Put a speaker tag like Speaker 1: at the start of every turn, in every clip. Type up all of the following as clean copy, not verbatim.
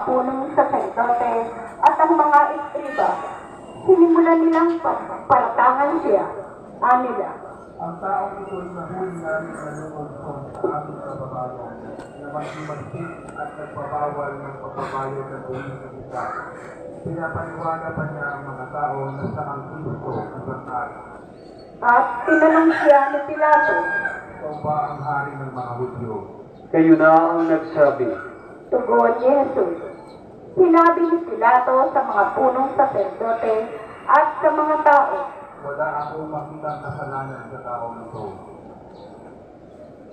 Speaker 1: punong saserdote at ang mga istriba, sinimulan nilang paratangan siya, anila.
Speaker 2: Ang taong ito'y nahuli namin na lumunsong sa aming kababayan na magsimagsik at nagpabawal ng pagbabayo ng buwing ng isa. Pinapaniwala pa niya ang mga tao na sa ang Kristo isang hari.
Speaker 1: At tinanong siya ni Pilato,
Speaker 2: Ikaw ba ang hari ng mga Hudyo?
Speaker 3: Kayo na ang nagsabi.
Speaker 1: tugon ni Jesus. Sinabi ni Pilato sa mga punong saserdote at sa mga tao,
Speaker 2: Wala akong makitang kasalanan sa taong ito.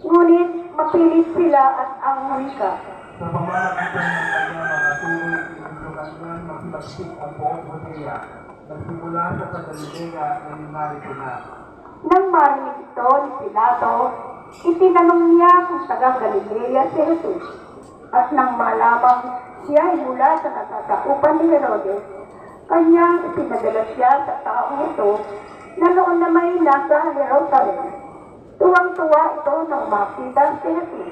Speaker 1: ngunit mapilit sila at ang wika.
Speaker 2: Sa pamamagitan ng kanyang mga tuloy, inutukan niya magsimagsik ang buong Judea. Nagsimula sa Galilea na ninarito na.
Speaker 1: Nang marinig ito ni Pilato, itinanong niya kung taga Galilea si Jesus. At nang malamang siya ay mula sa natasakupan ni Herodes, kanyang ipinadala siya sa taong ito na noon na may nasa Jerusalem. Tuwang-tuwa ito nang makita si Jesus.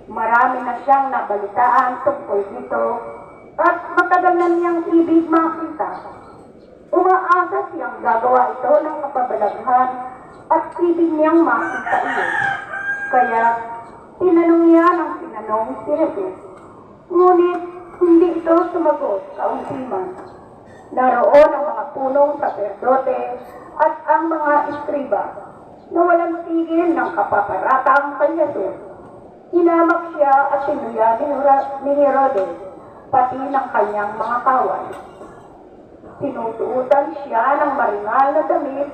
Speaker 1: Marami na siyang nabalitaan tungkol dito at matagal na niyang ibig makita. Umaasa siyang gagawa ito ng kapabalaghan at ibig niyang makita iyon. Kaya tinanong niya ng tinanong si Jesus. Ngunit hindi ito sumagot kauntiman. Naroon ang mga punong saserdote at ang mga istriba na walang tigil ng kapaparatang kay Jesus. Hinamak siya at sinuya ni Herodes, pati ng kanyang mga kawal. Sinusuotan siya ng maringal na damit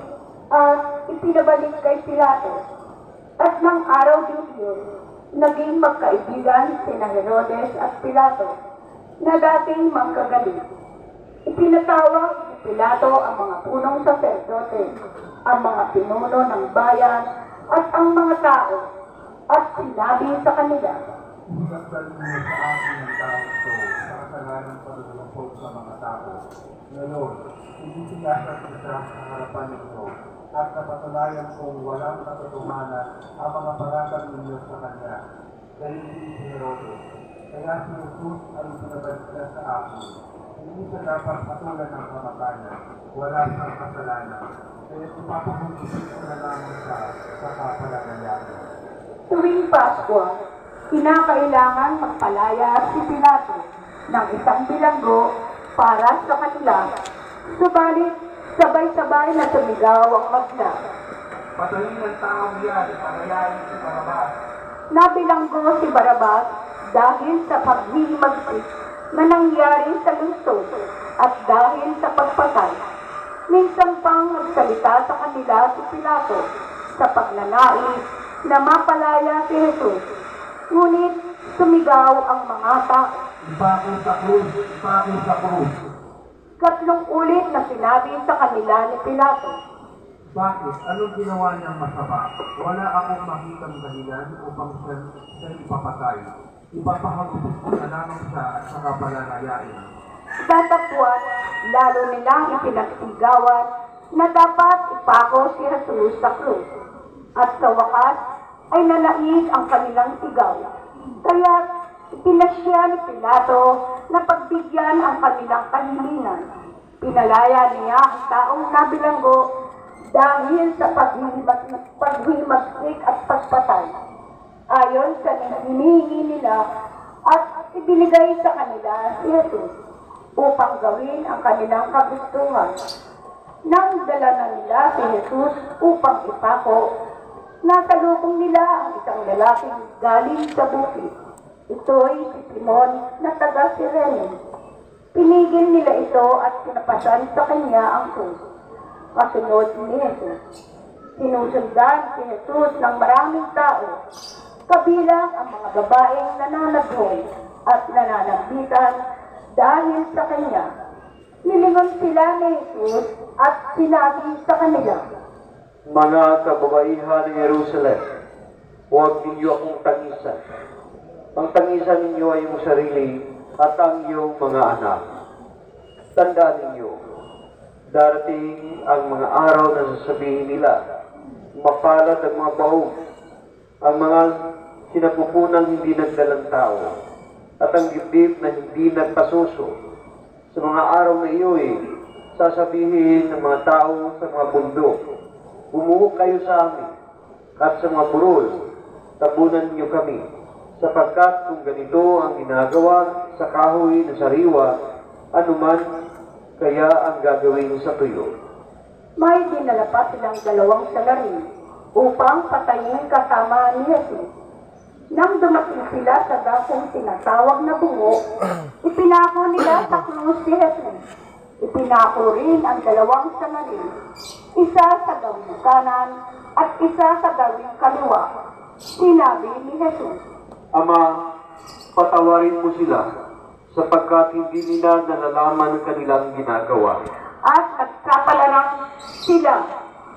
Speaker 1: at ipinabalik kay Pilato. At ng araw din yun, naging magkaibigan sina Herodes at Pilato na dating magkagalit. Ipinatawag ni Pilato ang mga punong saserdote, ang mga pinuno ng bayan at ang mga tao, at sinabi sa kanila,
Speaker 2: Sinakdal niyo sa akin ang taong ito sa kasalanan paglalapot sa mga tao. Ngayon, sinisigasan ko siya sa harapan ninyo at napatulayan kong walang katotohanan ang mga paratang ninyo sa kanya. Dahil hindi si Herodes. Kaya si Jesus ay pinabalik niya sa akin. Hindi siya dapat patulan ng kamatayan. Wala siyang kasalanan. Kaya ipapabulisin ko na lamang siya sa kapalagayanan.
Speaker 1: tuwing Pasko, kinakailangan magpalaya si Pilato ng isang bilanggo para sa kanila. Subalit, sabay-sabay na sumigaw ang magna.
Speaker 2: Patayin ng taong yan, pagayarin si Barabas.
Speaker 1: Nabilanggo si Barabas dahil sa paghihimagsik na nangyari sa lungsod at dahil sa pagpatay. Minsan pang nagsalita sa kanila si Pilato sa pagnanais na mapalaya si Jesus. Ngunit sumigaw ang mga tao.
Speaker 2: Ipako sa krus, ipako sa krus.
Speaker 1: Katlong ulit na sinabi sa kanila ni Pilato.
Speaker 2: Bakit? Anong ginawa niyang masama? Wala akong makitang dahilan upang siya ipapatay. Ipapahagupit ko na lamang siya at saka palalayain.
Speaker 1: Datapwat, lalo nilang ipinagsigawan na dapat ipako si Jesus sa krus. At sa wakas ay nanaig ang kanilang sigaw. Kaya ipinasya ni Pilato na pagbigyan ang kanilang kahilingan. Pinalaya niya ang taong nabilanggo dahil sa paghihimagsik at pagpatay. Ayon sa hinihingi nila at ibinigay sa kanila si Jesus upang gawin ang kanilang kagustuhan. Nang dala na nila si Jesus upang ipako, nasalubong nila ang isang lalaking galing sa bukid. Ito'y si Simon na taga Sirene. Pinigil nila ito at pinapasan sa kanya ang krus. Kasunod ni Jesus. Sinusundan si Jesus ng maraming tao, kabilang ang mga babaeng nananaghoy at nananagbitan dahil sa kanya. Nilingon sila ni Jesus at sinabi sa kanila,
Speaker 3: Mga kababaihan ng Jerusalem, huwag ninyo akong tangisan. Ang tangisan ninyo ay iyong sarili at ang iyong mga anak. Tandaan ninyo, darating ang mga araw na sasabihin nila, mapalad ang mga baog, ang mga sinapupunang hindi nagdalang tao. at ang dibdib na hindi nagpasuso. Sa mga araw na iyo'y sasabihin ng mga tao sa mga bundok, bumuo kayo sa amin, at sa mga burol, tabunan niyo kami, sapagkat kung ganito ang ginagawa sa kahoy na sariwa, anuman kaya ang gagawin sa tuyo.
Speaker 1: May dinala pa silang 2 salarin upang patayin kasama ni Jesus. Nang dumating sila sa dakong tinatawag na bungo, ipinako nila sa krus si Jesus. Ipinako rin ang 2 salarin, isa sa gawing kanan at isa sa gawing kaliwa. Sinabi ni Jesus,
Speaker 3: Ama, patawarin mo sila, sapagkat hindi nila nalalaman ang kanilang ginagawa.
Speaker 1: at nagkapalarang sila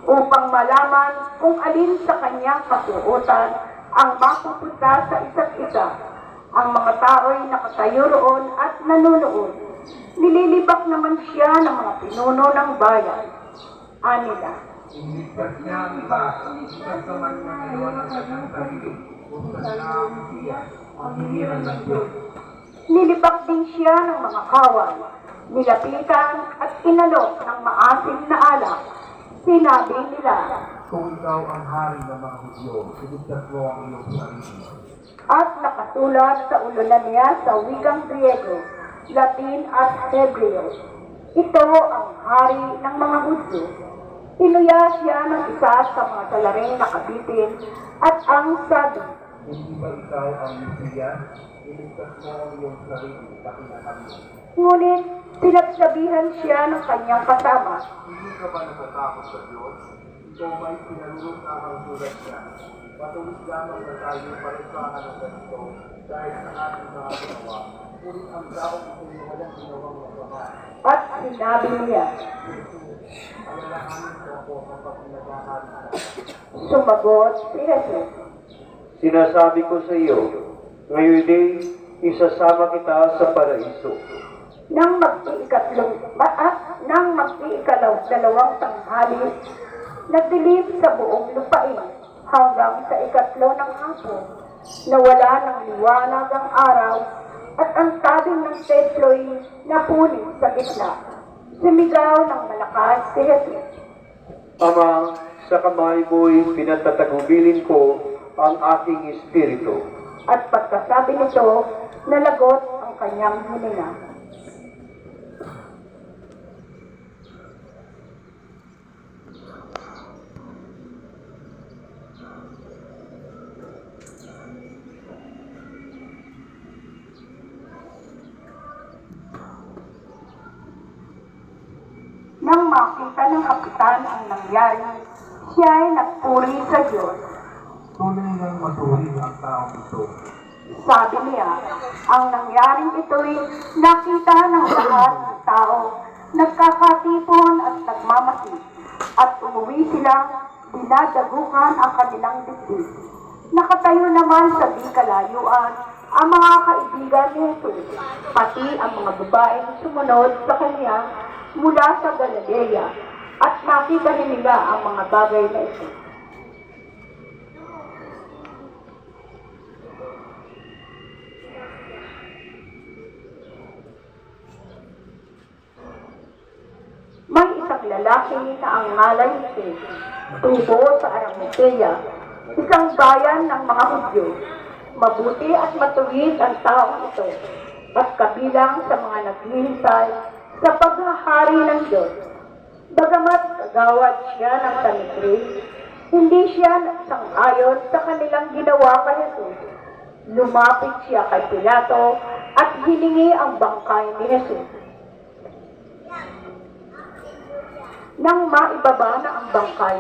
Speaker 1: upang malaman kung alin sa kanyang kasuotan ang mapupunta sa isa't isa. Ang mga tao'y nakatayo roon at nanunood. Nililibak naman siya ng mga pinuno ng bayan. Anila,
Speaker 2: Iligtas niya ang iba, iligtas naman ng iwan ng kanyang sarili. Buksan na ang siya, ang hiniran ng Diyos.
Speaker 1: nilibak din siya ng mga kawal. Nilapitan at inalok ng maasim na alak. Sinabi nila,
Speaker 2: Kung ikaw ang hari ng mga Hudyo, iligtas mo ang iyong sarili.
Speaker 1: at nakasulat sa ulunan niya sa wikang Griego, Latin at Hebreo. Ito ang hari ng mga Hudyo. Inuya siya ng isa sa mga salaring nakabitin at ang sabi,
Speaker 2: Hindi ba ikaw ang Mesiyas? Iligtas mo ang iyong sarili, pati na kami.
Speaker 1: ngunit pinagsabihan siya ng kanyang kasama,
Speaker 2: Hindi ka ba natatakot sa Diyos? Ikaw ba'y pinalulong ang sulat niya? Matulis lamang na tayo parisahan ng ganito dahil sa ating mga ginawa. Ngunit ang taong ito'y walang ginawang masama.
Speaker 1: at sinabi niya,
Speaker 2: Alalahanin mo ako kapag naghaharin ka.
Speaker 1: sumagot si Jesus,
Speaker 3: Sinasabi ko sa iyo, ngayon din isasama kita sa paraiso.
Speaker 1: nang mag-iikalaw-dalawang tanghali, nagdilim sa buong lupain hanggang sa 3 ng hapon, nawala ng liwanag ang araw at ang tabing ng templo'y napunin sa gitna. Sumigaw ng malakas si Jesus,
Speaker 3: Ama, sa kamay mo'y pinatatagubilin ko ang aking espiritu.
Speaker 1: at pagkasabi nito, nalagot ang kanyang hininga. Nang makita ng kapitan ang nangyari, siya ay nagpuri sa Diyos.
Speaker 2: Tunay ngang maturing ang taong ito.
Speaker 1: Sabi niya, ang nangyaring ito'y nakita ng lahat ng tao, nagkakatipon at nagmamasid, at umuwi silang dinadagukan ang kanilang dibdib. Nakatayo naman sa di kalayuan ang mga kaibigan ni Jesus, pati ang mga babaeng sumunod sa kanya mula sa Galilea, at nakita rin nila ang mga bagay na ito. May isang lalaki na ang ngalay ni tubo sa Arimathea, isang bayan ng mga Hudyo. Mabuti at matuwid ang taong ito, at kabilang sa mga naghihintay sa paghahari ng Diyos. Bagamat kagawad siya ng Sanhedrin, hindi siya sang-ayon sa kanilang ginawa kay Jesus. Lumapit siya kay Pilato at hiningi ang bangkay ni Jesus. Nang maibaba na ang bangkay,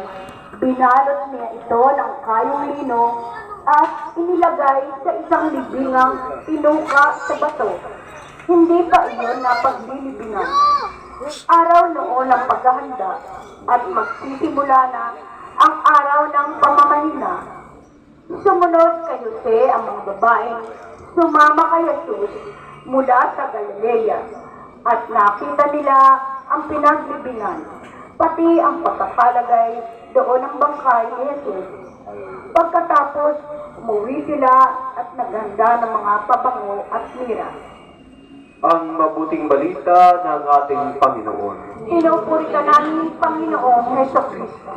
Speaker 1: binalot niya ito ng kayong lino at inilagay sa isang libingang pinuka sa bato. Hindi pa iyon napaglilibingan. Araw noon ang paghahanda at magsisimula na ang araw ng pamamahina. Sumunod kay Jose ang mga babaeng sumama kay Jesus mula sa Galilea, at nakita nila ang pinaglibingan, pati ang pagkakalagay doon ng bangkay ni Jesus. Pagkatapos, umuwi sila at naghanda ng mga pabango at mira.
Speaker 3: Ang mabuting balita ng ating Panginoon.
Speaker 1: Pinupuri ka namin, Panginoong Heso Kristo.